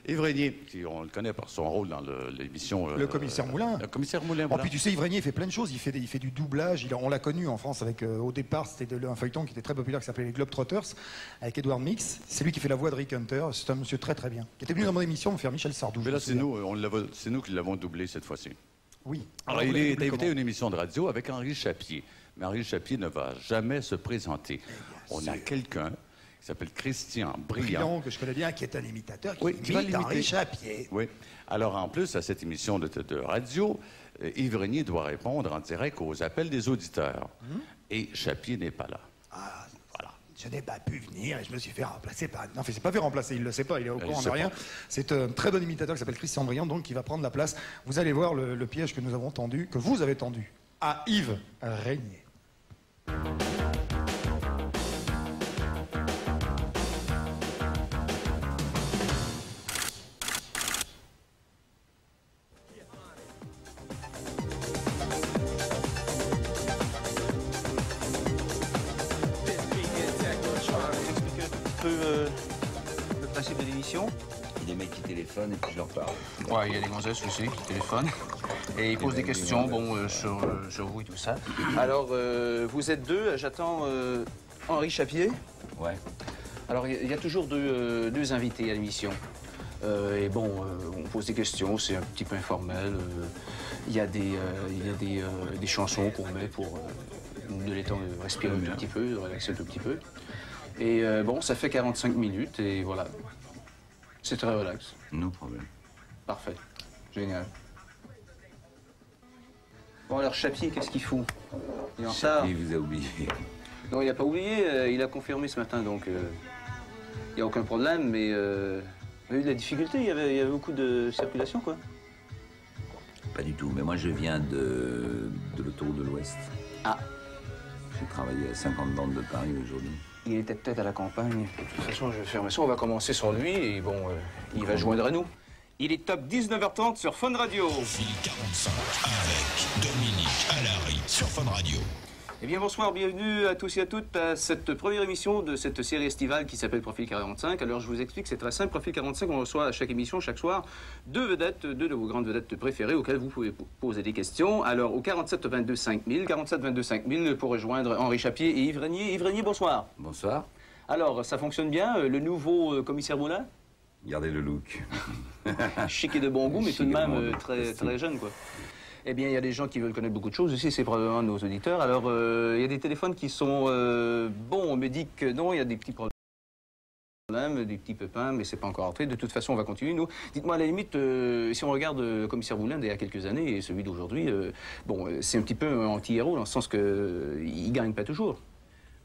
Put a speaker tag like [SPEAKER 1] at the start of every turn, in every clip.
[SPEAKER 1] Yves Régnier, on le connaît par son rôle dans l'émission...
[SPEAKER 2] le commissaire Moulin.
[SPEAKER 1] Le commissaire Moulin,
[SPEAKER 2] Oh,
[SPEAKER 1] voilà.
[SPEAKER 2] puis tu sais, Yves Régnier, il fait plein de choses. Il fait du doublage. On l'a connu en France avec, au départ, c'était un feuilleton qui était très populaire qui s'appelait les Globetrotters avec Edward Mix. C'est lui qui fait la voix de Rick Hunter. C'est un monsieur très très bien. Qui était venu dans mon émission me faire Michel Sardou.
[SPEAKER 1] Mais là, c'est nous qui l'avons doublé cette fois-ci.
[SPEAKER 2] Oui.
[SPEAKER 1] Alors, il est invité à une émission de radio avec Henri Chapier. Mais Henri Chapier ne va jamais se présenter. On a quelqu'un qui s'appelle Christian Briand,
[SPEAKER 2] que je connais bien, qui est un imitateur, qui
[SPEAKER 1] va
[SPEAKER 2] imite Henri Chapier.
[SPEAKER 1] Oui. Alors, en plus, à cette émission de radio, Yves Régnier doit répondre en direct aux appels des auditeurs. Et Chapier n'est pas là.
[SPEAKER 2] Ah, voilà. Je n'ai pas pu venir et je me suis fait remplacer par... Non, il ne s'est pas fait remplacer, il ne le sait pas, il est au courant de rien. C'est un très bon imitateur qui s'appelle Christian Briand, donc qui va prendre la place. Vous allez voir le piège que nous avons tendu, que vous avez tendu, à Yves Régnier.
[SPEAKER 3] Le principe de l'émission.
[SPEAKER 4] Il y a des mecs qui téléphonent et puis je leur parle.
[SPEAKER 3] Ouais, il y a des gonzesses aussi qui téléphonent et ils posent des questions sur vous et tout ça. Alors, vous êtes deux, j'attends Henri Chapier.
[SPEAKER 4] Ouais.
[SPEAKER 3] Alors, il y a toujours deux invités à l'émission. Et bon, on pose des questions, c'est un petit peu informel. Il y a des chansons qu'on met pour nous donner le temps de respirer un tout petit peu, de relaxer un tout petit peu. Et bon, ça fait 45 minutes et voilà. C'est très relax.
[SPEAKER 4] No problème.
[SPEAKER 3] Parfait. Génial. Bon, alors Chapier, qu'est-ce qu'il fout? Il est en retard.
[SPEAKER 4] Chapier vous a oublié.
[SPEAKER 3] Non, il n'a pas oublié, il a confirmé ce matin, donc il n'y a aucun problème, mais il y a eu de la difficulté, il y avait beaucoup de circulation, quoi.
[SPEAKER 4] Pas du tout, mais moi je viens de l'autoroute de l'Ouest.
[SPEAKER 3] Ah.
[SPEAKER 4] J'ai travaillé à 50 bandes de Paris aujourd'hui.
[SPEAKER 3] Il était peut-être à la campagne. De toute façon, je vais fermer ça, on va commencer sur lui, et bon, il va joindre à nous. Il est top 19h30 sur Fun Radio.
[SPEAKER 5] Profil 45 avec Dominique Allary sur Fun Radio.
[SPEAKER 3] Eh bien, bonsoir, bienvenue à tous et à toutes à cette première émission de cette série estivale qui s'appelle Profil 45. Alors, je vous explique, c'est très simple. Profil 45, on reçoit à chaque émission, chaque soir, deux de vos grandes vedettes préférées auxquelles vous pouvez poser des questions. Alors, au 47 22 5000, 47 22 5000 pour rejoindre Henri Chapier et Yves Régnier. Yves Régnier, bonsoir.
[SPEAKER 4] Bonsoir.
[SPEAKER 3] Alors, ça fonctionne bien, le nouveau commissaire Moulin?
[SPEAKER 4] Gardez le look.
[SPEAKER 3] Chic et de bon goût, mais tout de
[SPEAKER 4] Chic et de
[SPEAKER 3] même
[SPEAKER 4] bon goût.
[SPEAKER 3] très jeune, quoi. Eh bien, il y a des gens qui veulent connaître beaucoup de choses aussi, c'est probablement nos auditeurs. Alors, il y a des téléphones qui sont... bon, on me dit que non, il y a des petits problèmes, des petits pépins, mais c'est pas encore entré. De toute façon, on va continuer, nous. Dites-moi, à la limite, si on regarde le commissaire Moulin d'il y a quelques années et celui d'aujourd'hui, bon, c'est un petit peu un anti-héros, dans le sens qu'il gagne pas toujours.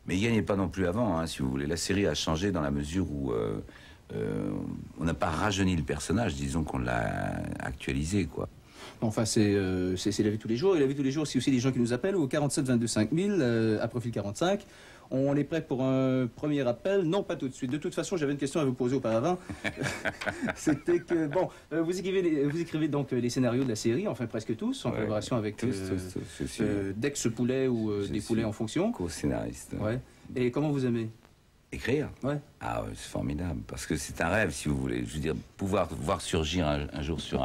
[SPEAKER 4] Mais il gagnait pas non plus avant, hein, si vous voulez. La série a changé dans la mesure où on n'a pas rajeuni le personnage, disons qu'on l'a actualisé, quoi.
[SPEAKER 3] Enfin, c'est la vie de tous les jours. Et la vie de tous les jours, c'est aussi des gens qui nous appellent au 47 22 5000 à Profil 45. On est prêt pour un premier appel. Non, pas tout de suite. De toute façon, j'avais une question à vous poser auparavant. C'était que, bon, vous écrivez donc les scénarios de la série, enfin presque tous, en collaboration avec d'ex-poulets ou des poulets en fonction.
[SPEAKER 4] Co-scénariste.
[SPEAKER 3] Ouais. Et comment vous aimez?
[SPEAKER 4] Écrire?
[SPEAKER 3] Ouais.
[SPEAKER 4] Ah ouais, c'est formidable, parce que c'est un rêve, si vous voulez. Je veux dire, pouvoir voir surgir un jour sur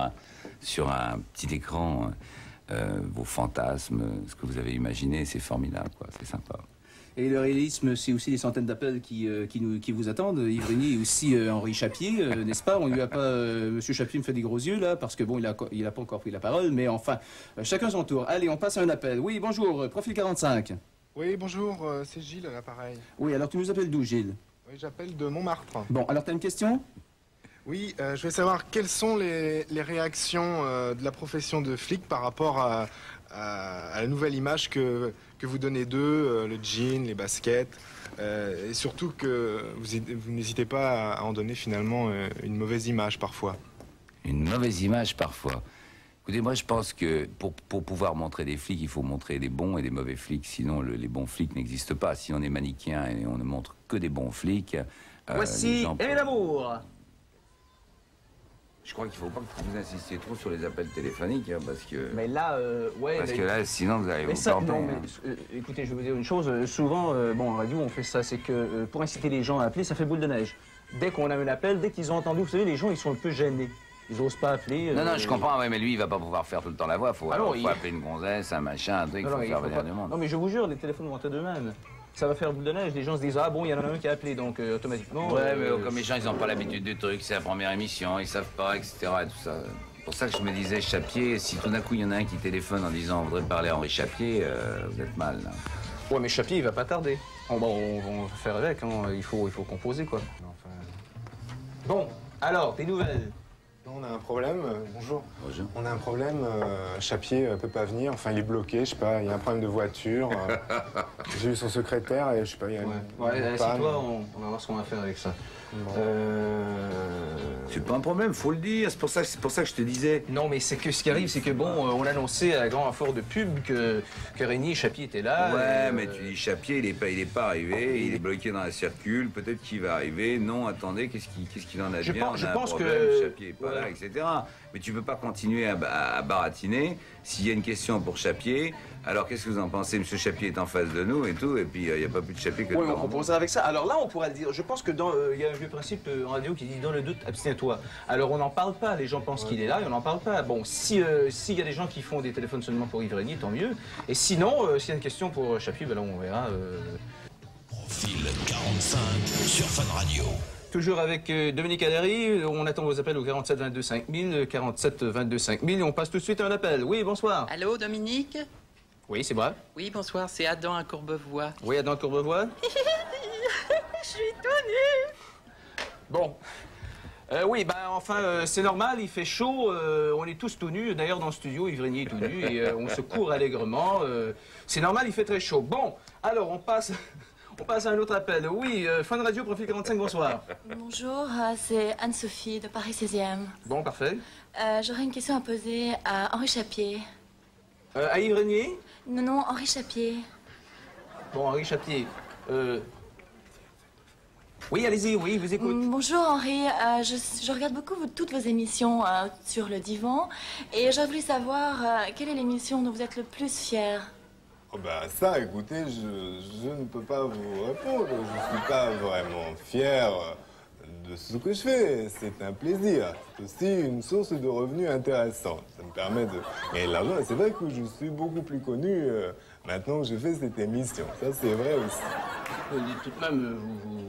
[SPEAKER 4] un petit écran vos fantasmes, ce que vous avez imaginé, c'est formidable, quoi. C'est sympa.
[SPEAKER 3] Et le réalisme, c'est aussi des centaines d'appels qui vous attendent. Yves Régnier et aussi Henri Chapier, n'est-ce pas? On lui a pas... Monsieur Chapier me fait des gros yeux, là, parce que bon, il a pas encore pris la parole, mais enfin, chacun son tour. Allez, on passe à un appel. Oui, bonjour, Profil 45.
[SPEAKER 6] Oui, bonjour, c'est Gilles à l'appareil.
[SPEAKER 3] Oui, alors tu nous appelles d'où, Gilles?
[SPEAKER 6] Oui, j'appelle de Montmartre.
[SPEAKER 3] Bon, alors tu as une question?
[SPEAKER 6] Oui, je veux savoir quelles sont les réactions de la profession de flic par rapport à la nouvelle image que vous donnez d'eux, le jean, les baskets, et surtout que vous n'hésitez pas à en donner finalement une mauvaise image parfois.
[SPEAKER 4] Une mauvaise image parfois. Écoutez, moi je pense que pour pouvoir montrer des flics, il faut montrer des bons et des mauvais flics, sinon les bons flics n'existent pas. Si on est manichéen et on ne montre que des bons flics...
[SPEAKER 3] Voici Et l'amour.
[SPEAKER 4] Je crois qu'il ne faut pas que vous insistiez trop sur les appels téléphoniques, hein, parce que...
[SPEAKER 3] Mais là, ouais...
[SPEAKER 4] Parce que là, sinon vous allez vous
[SPEAKER 3] ça,
[SPEAKER 4] planter.
[SPEAKER 3] non, mais, écoutez, je vais vous dire une chose. Souvent, bon, en radio, on fait ça. C'est que pour inciter les gens à appeler, ça fait boule de neige. dès qu'on a un appel, dès qu'ils ont entendu, vous savez, les gens, ils sont un peu gênés. Ils n'osent pas appeler.
[SPEAKER 4] Non, je comprends, ouais, mais lui, il va pas pouvoir faire tout le temps la voix. Faut
[SPEAKER 3] il...
[SPEAKER 4] appeler une gonzesse, un machin, un truc, il faut faire venir du monde.
[SPEAKER 3] Non, mais je vous jure, les téléphones vont être d'eux-mêmes. Ça va faire boule de neige. Les gens se disent, ah bon, il y en a un qui a appelé, donc automatiquement...
[SPEAKER 4] Ouais, mais comme les gens, ils n'ont pas l'habitude du truc, c'est la première émission, ils savent pas, etc. et tout ça. C'est pour ça que je me disais, Chapier, si tout d'un coup, il y en a un qui téléphone en disant, on voudrait parler à Henri Chapier, vous êtes mal, là.
[SPEAKER 3] Ouais, mais Chapier, il va pas tarder. On va faire avec, hein. Il faut composer, quoi. Enfin... Bon, alors, tes nouvelles?
[SPEAKER 6] On a un problème, bonjour.
[SPEAKER 4] Bonjour.
[SPEAKER 6] On a un problème, Chapier peut pas venir, enfin il est bloqué, je sais pas, il y a un problème de voiture. J'ai eu son secrétaire et je sais pas, il y a
[SPEAKER 3] une assieds-toi, on va voir ce qu'on va faire avec ça.
[SPEAKER 6] Bon.
[SPEAKER 4] C'est pas un problème, faut le dire, c'est pour ça que je te disais.
[SPEAKER 3] Non, mais c'est que ce qui arrive, c'est que bon, on a annoncé à grand effort de pub que Régnier et Chapier étaient là.
[SPEAKER 4] Ouais, mais tu dis Chapier, il est pas arrivé, il est bloqué dans la circule, peut-être qu'il va arriver. Non, attendez, qu'est-ce qu'il en a de bien?
[SPEAKER 3] Je pense
[SPEAKER 4] que Chapier est pas là, etc. Mais tu peux pas continuer à baratiner. S'il y a une question pour Chapier, alors qu'est-ce que vous en pensez? Monsieur Chapier est en face de nous et tout, et puis il n'y a pas plus de Chapier que de
[SPEAKER 3] on composera avec ça. Alors là, on pourra le dire. Je pense que il y a un vieux principe en radio qui dit dans le doute, abstiens-toi. Alors on n'en parle pas. Les gens pensent qu'il est là et on n'en parle pas. Bon, s'il y a des gens qui font des téléphones seulement pour Yves Régnier, tant mieux. Et sinon, s'il y a une question pour Chapier, ben là, on verra.
[SPEAKER 5] Profil 45 sur Fun Radio.
[SPEAKER 3] Toujours avec Dominique Allary, on attend vos appels au 47 22 5000, 47 22 5000, et on passe tout de suite à un appel. Oui, bonsoir.
[SPEAKER 7] Allô, Dominique?
[SPEAKER 3] Oui, c'est moi.
[SPEAKER 7] Oui, bonsoir, c'est Adam à Courbevoie.
[SPEAKER 3] Oui, Adam à Courbevoie.
[SPEAKER 7] Je suis tout nue.
[SPEAKER 3] Bon. Oui, ben enfin, c'est normal, il fait chaud, on est tous tout nus. D'ailleurs, dans le studio, Yves Régnier est tout nu et on se court allègrement. C'est normal, il fait très chaud. Bon, alors on passe à un autre appel. Oui, Fun Radio, Profil 45, bonsoir.
[SPEAKER 8] Bonjour, c'est Anne-Sophie de Paris 16e.
[SPEAKER 3] Bon, parfait.
[SPEAKER 8] J'aurais une question à poser à Henri Chapier.
[SPEAKER 3] À Yves Régnier?
[SPEAKER 8] Non, Henri Chapier.
[SPEAKER 3] Bon, Henri Chapier. Oui, allez-y, oui, vous écoute.
[SPEAKER 8] Bonjour Henri, je regarde beaucoup toutes vos émissions sur le divan et j'aurais voulu savoir quelle est l'émission dont vous êtes le plus fier.
[SPEAKER 6] Oh bah ça, écoutez, je ne peux pas vous répondre. Je ne suis pas vraiment fier de ce que je fais. C'est un plaisir. C'est aussi une source de revenus intéressante. Ça me permet de gagner de l'argent. C'est vrai que je suis beaucoup plus connu maintenant que je fais cette émission. Ça, c'est vrai aussi.
[SPEAKER 3] Tout de même,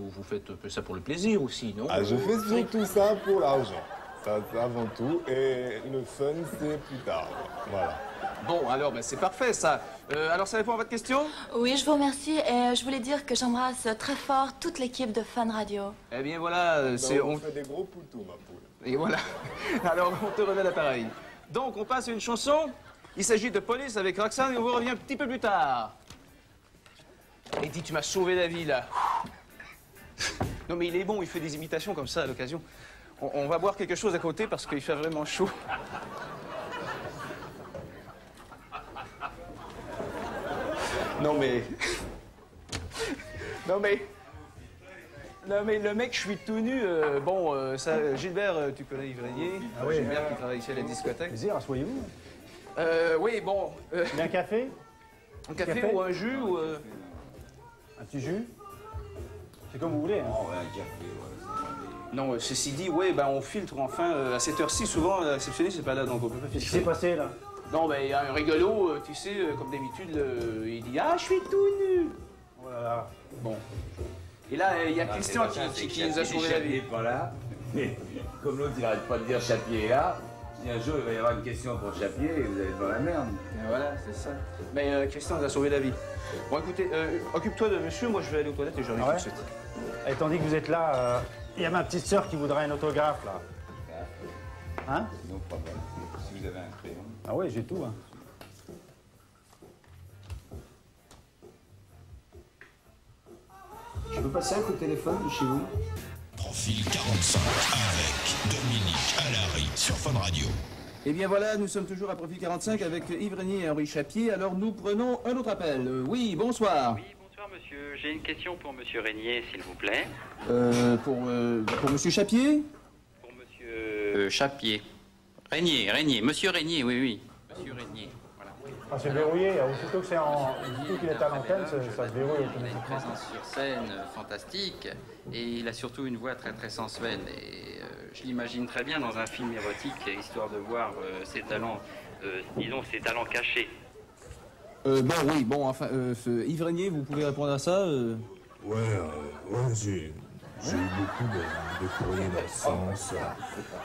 [SPEAKER 3] vous faites un peu ça pour le plaisir aussi, non?
[SPEAKER 6] Ah, je fais surtout ça pour l'argent. Ça, c'est avant tout. Et le fun, c'est plus tard. Voilà.
[SPEAKER 3] Bon, alors, ben, c'est parfait, ça. Alors, ça répond à votre question?
[SPEAKER 8] Oui, je vous remercie et je voulais dire que j'embrasse très fort toute l'équipe de Fun Radio.
[SPEAKER 3] Eh bien, voilà,
[SPEAKER 6] On fait des gros poutous, ma poule.
[SPEAKER 3] Et voilà. Alors, on te remet l'appareil. Donc, on passe à une chanson. Il s'agit de Police avec Roxane et on vous revient un petit peu plus tard. Eddie, tu m'as sauvé la vie, là. Non, mais il est bon, il fait des imitations comme ça à l'occasion. On va boire quelque chose à côté parce qu'il fait vraiment chaud. Non, mais... Non, mais le mec, je suis tout nu. Ça, Gilbert, tu connais Yves Régnier?
[SPEAKER 9] Ah oui.
[SPEAKER 3] Gilbert qui travaille ici à la discothèque.
[SPEAKER 9] Plaisir, asseyez-vous.
[SPEAKER 3] Oui, bon...
[SPEAKER 9] Un café?
[SPEAKER 3] Un café ou un jus ou...
[SPEAKER 9] Un petit jus? C'est comme vous voulez. Hein.
[SPEAKER 4] Oh, ouais, un café, ouais.
[SPEAKER 3] Non, ceci dit, ouais, ben on filtre enfin. À cette heure-ci, souvent, la réceptionniste c'est pas là, donc on peut pas filtrer.
[SPEAKER 9] Qu'est-ce qui s'est passé, là?
[SPEAKER 3] Non, ben il y a un rigolo, tu sais, comme d'habitude, il dit « Ah, je suis tout nu !»
[SPEAKER 9] Oh là là.
[SPEAKER 3] Bon. Et là, il y a Christian qui nous a sauvé la vie.
[SPEAKER 4] Chapier n'est pas là, mais comme l'autre, il n'arrête pas de dire Chapier est là. Si un jour, il va y avoir une question pour Chapier, vous allez être dans la merde.
[SPEAKER 3] Et voilà, c'est ça. Mais Christian nous a sauvé la vie. Bon, écoutez, occupe-toi de monsieur, moi je vais aller aux toilettes et je reviens tout de suite.
[SPEAKER 9] Et tandis que vous êtes là, il y a ma petite sœur qui voudrait un autographe, là. Hein?
[SPEAKER 4] Non, pas mal. Si vous avez un crayon.
[SPEAKER 9] Ah oui, j'ai tout, hein. Je peux passer un coup de téléphone de chez vous?
[SPEAKER 5] Profil 45 avec Dominique Allary sur Fun Radio.
[SPEAKER 3] Eh bien voilà, nous sommes toujours à Profil 45 avec Yves Régnier et Henri Chapier. Alors nous prenons un autre appel. Oui, bonsoir.
[SPEAKER 10] Oui, bonsoir monsieur. J'ai une question pour monsieur Régnier, s'il vous plaît.
[SPEAKER 3] Pour monsieur Chapier?
[SPEAKER 10] Pour monsieur... Chapier. Régnier, monsieur Régnier, oui. Monsieur Régnier, voilà.
[SPEAKER 9] Ah, c'est verrouillé. Aussitôt qu'il est à l'antenne, ça se verrouille
[SPEAKER 10] Il a une
[SPEAKER 9] automatiquement.
[SPEAKER 10] présence sur scène fantastique et il a surtout une voix très très sensuelle. Et je l'imagine très bien dans un film érotique, histoire de voir ses talents, disons ses talents cachés.
[SPEAKER 3] Yves Régnier, vous pouvez répondre à ça
[SPEAKER 11] Ouais, j'ai eu beaucoup de courriers dans ce sens.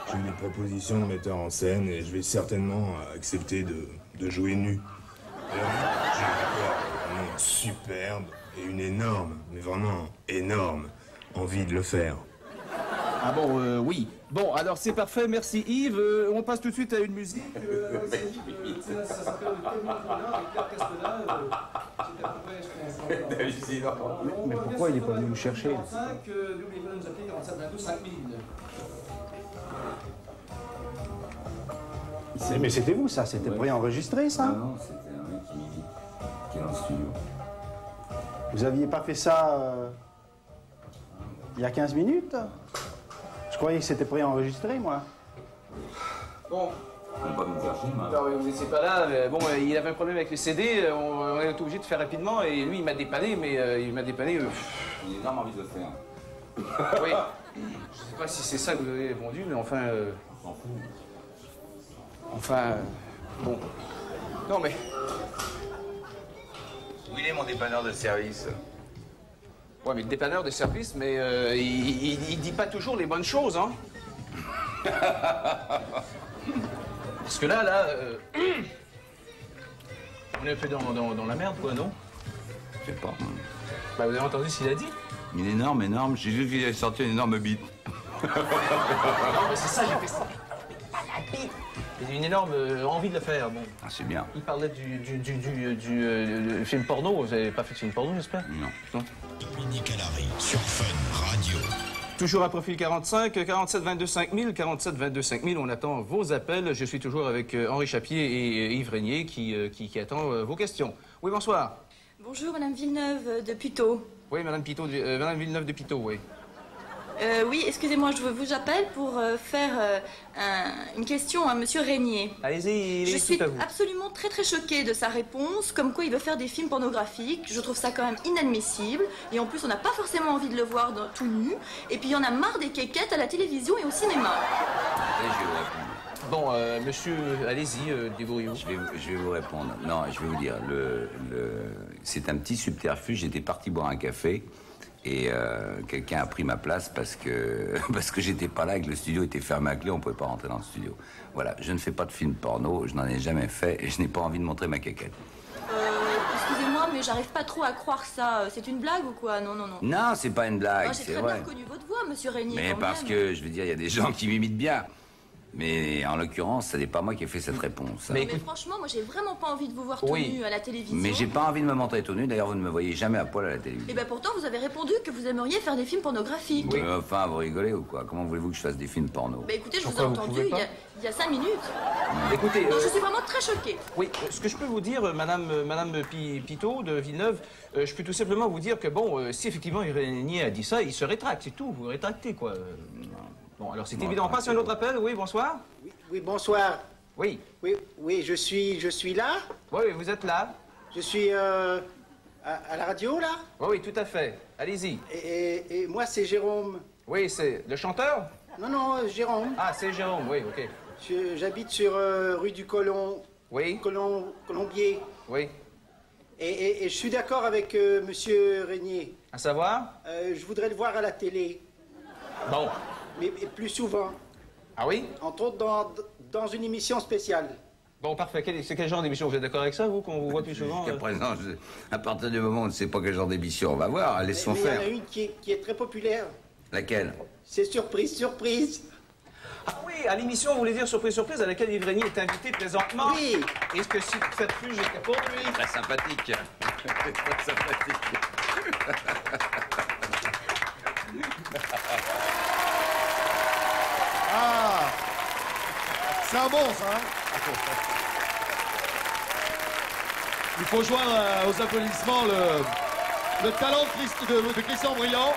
[SPEAKER 11] J'ai eu des propositions de metteurs en scène et je vais certainement accepter de jouer nu. J'ai un corps vraiment superbe et une énorme, mais vraiment énorme, envie de le faire.
[SPEAKER 3] Ah bon, oui. Bon, alors c'est parfait, merci Yves. On passe tout de suite à une musique. Ça s'appelle
[SPEAKER 9] Mais pourquoi il n'est pas venu nous chercher? Mais c'était vous, ça? C'était préenregistré, ça?
[SPEAKER 4] Non, c'était un mec qui m'imite, qui est dans le studio.
[SPEAKER 9] Vous aviez pas fait ça il y a 15 minutes? Je croyais que c'était préenregistré, moi.
[SPEAKER 3] Bon.
[SPEAKER 4] On va me faire chier, moi.
[SPEAKER 3] Non, mais vous n'étiez pas là. Mais bon, il avait un problème avec les CD. On est obligé de faire rapidement. Et lui, il m'a dépanné, mais il m'a dépanné.
[SPEAKER 4] J'ai une énorme envie de le faire.
[SPEAKER 3] Oui. Je sais pas si c'est ça que vous avez répondu, mais enfin.
[SPEAKER 4] On s'en fout.
[SPEAKER 3] Enfin. Bon. Non, mais.
[SPEAKER 4] Où il est mon dépanneur de service?
[SPEAKER 3] Ouais, mais le dépanneur de service, mais il dit pas toujours les bonnes choses, hein. Parce que là, on est un peu dans la merde, quoi, non?
[SPEAKER 4] Je sais pas.
[SPEAKER 3] Bah, vous avez entendu ce qu'il a dit?
[SPEAKER 4] Une énorme. J'ai vu qu'il avait sorti une énorme bite.
[SPEAKER 3] Non, mais c'est ça, j'ai fait ça. Pas la bite. Il a une énorme envie de le faire, bon.
[SPEAKER 4] Ah, c'est bien.
[SPEAKER 3] Il parlait du film porno. Vous avez pas fait de film porno, j'espère?
[SPEAKER 4] Non.
[SPEAKER 5] Dominique Alary sur Fun Radio.
[SPEAKER 3] Toujours à profil 45, 47 22 5000, 47 22 5000. On attend vos appels. Je suis toujours avec Henri Chapier et Yves Régnier qui attend vos questions. Oui, bonsoir.
[SPEAKER 8] Bonjour, Madame Villeneuve de Puteaux.
[SPEAKER 3] Oui, Madame Villeneuve de Puteaux, oui.
[SPEAKER 8] Oui, excusez-moi, je vous appelle pour faire une question à Monsieur Régnier.
[SPEAKER 3] Allez-y, il est
[SPEAKER 8] Je suis
[SPEAKER 3] tout à vous.
[SPEAKER 8] absolument très choquée de sa réponse, comme quoi il veut faire des films pornographiques. Je trouve ça quand même inadmissible. Et en plus, on n'a pas forcément envie de le voir tout nu. Et puis, il y en a marre des quéquettes à la télévision et au cinéma.
[SPEAKER 4] Allez, je vais vous répondre.
[SPEAKER 3] Bon, monsieur, allez-y, débrouillez-vous.
[SPEAKER 4] Je vais vous répondre. Non, je vais vous dire. C'est un petit subterfuge. J'étais parti boire un café. Et quelqu'un a pris ma place parce que j'étais pas là et que le studio était fermé à clé, on pouvait pas rentrer dans le studio. Voilà, je ne fais pas de film porno, je n'en ai jamais fait et je n'ai pas envie de montrer ma caquette.
[SPEAKER 8] Excusez-moi, mais j'arrive pas trop à croire ça. C'est une blague ou quoi? Non.
[SPEAKER 4] Non, c'est pas une blague,
[SPEAKER 8] J'ai
[SPEAKER 4] c'est
[SPEAKER 8] très
[SPEAKER 4] vrai.
[SPEAKER 8] bien reconnu votre voix, Monsieur Régnier.
[SPEAKER 4] Mais
[SPEAKER 8] quand
[SPEAKER 4] parce
[SPEAKER 8] même.
[SPEAKER 4] que, je veux dire, il y a des gens qui m'imitent bien. Mais en l'occurrence, ce n'est pas moi qui ai fait cette réponse.
[SPEAKER 8] Mais franchement, moi j'ai vraiment pas envie de vous voir tout nu à la télévision.
[SPEAKER 4] Mais j'ai pas envie de me montrer tout nu, d'ailleurs vous ne me voyez jamais à poil à la télévision.
[SPEAKER 8] Et ben pourtant vous avez répondu que vous aimeriez faire des films pornographiques.
[SPEAKER 4] Oui. Enfin, vous rigolez ou quoi? Comment voulez-vous que je fasse des films porno?
[SPEAKER 8] Bah écoutez, je vous ai entendu il y a 5 minutes.
[SPEAKER 3] Écoutez,
[SPEAKER 8] Non, je suis vraiment très choquée.
[SPEAKER 3] Oui, ce que je peux vous dire, Madame Pitot de Villeneuve, je peux tout simplement vous dire que bon, si effectivement Régnier a dit ça, il se rétracte, c'est tout, vous rétractez quoi. Bon, alors c'est évident. On passe à un autre appel, oui, bonsoir.
[SPEAKER 12] Oui, bonsoir.
[SPEAKER 3] Oui.
[SPEAKER 12] Oui, je suis là.
[SPEAKER 3] Oui, vous êtes là.
[SPEAKER 12] Je suis à la radio, là.
[SPEAKER 3] Oui, tout à fait. Allez-y.
[SPEAKER 12] Et moi, c'est Jérôme.
[SPEAKER 3] Oui, c'est le chanteur?
[SPEAKER 12] Non, Jérôme.
[SPEAKER 3] Ah, c'est Jérôme, oui, ok.
[SPEAKER 12] J'habite sur rue du Colomb.
[SPEAKER 3] Oui.
[SPEAKER 12] Colombier.
[SPEAKER 3] Oui.
[SPEAKER 12] Et je suis d'accord avec Monsieur Régnier.
[SPEAKER 3] À savoir?
[SPEAKER 12] Je voudrais le voir à la télé.
[SPEAKER 3] Bon.
[SPEAKER 12] Mais plus souvent.
[SPEAKER 3] Ah oui?
[SPEAKER 12] Entre autres dans une émission spéciale.
[SPEAKER 3] Bon, parfait. C'est quel genre d'émission? Vous êtes d'accord avec ça, vous, qu'on vous voit plus souvent?
[SPEAKER 4] Jusqu'à présent, à partir du moment où on ne sait pas quel genre d'émission on va voir, laissons faire.
[SPEAKER 12] Il y en a une qui est très populaire.
[SPEAKER 4] Laquelle?
[SPEAKER 12] C'est Surprise.
[SPEAKER 3] Ah oui, à l'émission, vous voulez dire Surprise, à laquelle Yves Régnier est invité présentement?
[SPEAKER 12] Oui.
[SPEAKER 3] Est-ce que si vous faites plus, j'étais pour lui?
[SPEAKER 4] Très sympathique. Très sympathique.
[SPEAKER 2] Ah, c'est un bon, ça, hein? Il faut joindre aux applaudissements le talent de Christian Briand.